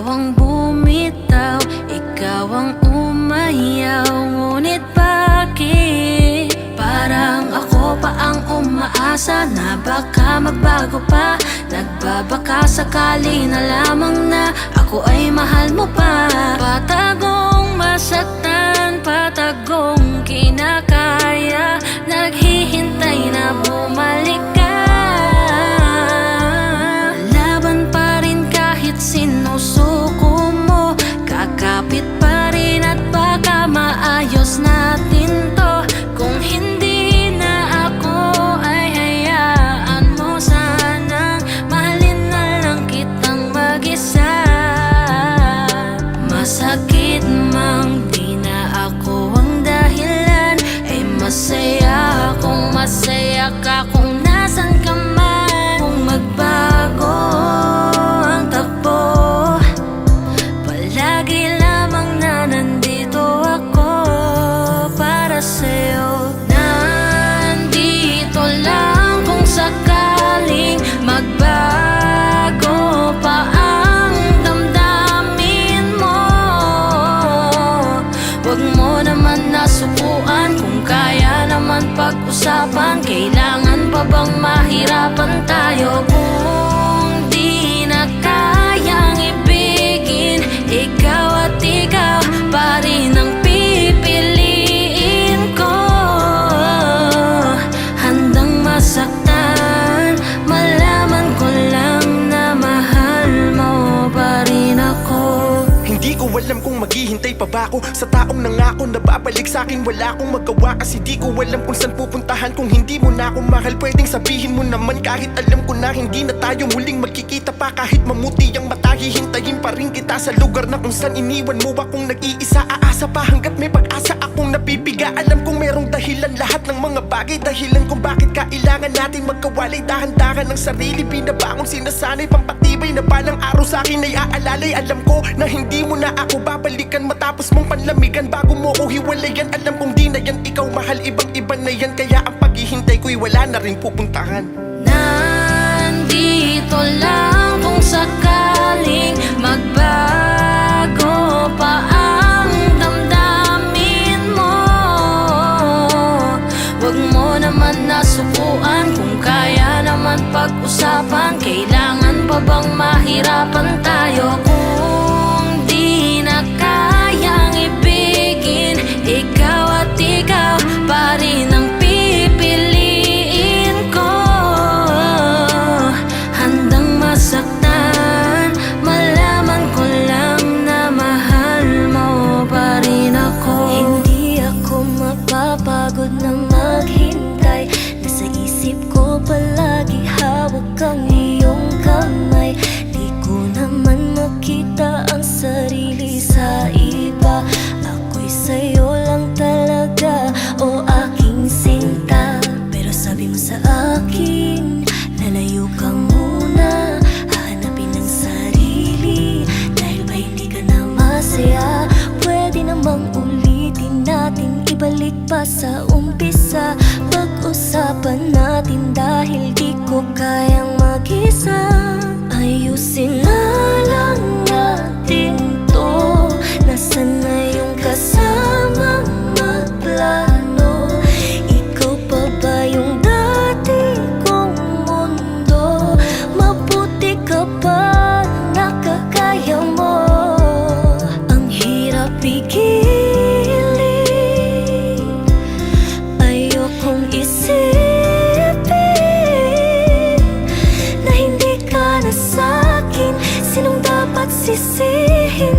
Ikaw ang bumitaw, ikaw ang umayaw. Ngunit bakit parang ako pa ang umaasa na baka magbago pa? Nagbabaka sakali na lamang na ako ay mahal mo pa. Patagong masaktan, patagong kinakaya, naghihintay na bumalik ka. Laban pa rin kahit sinusuko mo, kakapit pa rin at baka maayos natin to. Kung hindi na ako ay hayaan mo sanang mahalin na lang kitang mag-isa. Masakit mang di na ako ang dahilan, ay masaya kung masaya ka kung nasan ka man. Kung magbago ang takbo, palagi lamang na nandito ako para sa'yo. Nandito lang kung sakaling magbago pa ang damdamin mo. Huwag mo naman nasubuan, kung kaya naman pag-usapan. Kailangan pa bang mahirapan tayo? Kung di na kayang ibigin, ikaw at ikaw pa rin ang pipiliin ko. Handang masaktan, malaman ko lang na mahal mo pa rin ako. Hindi ko alam kung maghihintay pa ba ako sa taong nangako na babalik sa'kin. Wala akong magawa kasi di ko alam kung saan pupuntahan. Kung hindi mo na ako mahal, pwedeng sabihin mo naman. Kahit alam ko na hindi na tayo muling magkikita pa. Kahit mamuti ang mata, hihintayin pa rin kita sa lugar na kung saan iniwan mo akong nag-iisa. Aasa pa hanggat may pag-asa akong napipiga. Alam kong merong dahilan lahat ng mga bagay, dahilan kung bakit kailangan natin magkawalay. Dahan-dahan ng sarili, binabangon, sinasanay, pampatibay na balang araw sa'kin ay aalalay. Alam ko na hindi mo na ako babalikan matapos mong panlamigan. Bago mo ko hiwalayan, alam kong di na yan ikaw mahal, ibang-iba na yan. Kaya ang paghihintay ko'y wala na rin pupuntahan. Nandito lang kung sakaling magbago pa ang damdamin mo. Huwag mo naman nasubuan, kung kaya naman pag-usapan. Kailangan pa bang mahirapan tayo? Kung di na kayang ibigin, ikaw at ikaw pa rin ang pipiliin ko. Handang masaktan, malaman ko lang na mahal mo pa rin ako. Hindi ako mapapagod na maghintay, nasa isip ko palagi hawak ang iyong kamay. Di ko naman makita ang sarili sa iba, ako'y sa'yo lang talaga, o aking sinta. Pero sabi mo sa akin, lalayo ka muna, hahanapin ang sarili. Dahil ba hindi ka na masaya, pwede namang ulitin natin, ibalik pa sa umpisa. Pag-usapan natin dahil di ko kayang mag-isa. Ayusin na lang natin to, nasaan na yung kasamang magplano? Ikaw pa ba yung dati kong mundo? Mabuti ka pa, nakakaya mo. Ang hirap pigilin, ayokong isipin na hindi ka na sa'kin. Sinong dapat sisihin?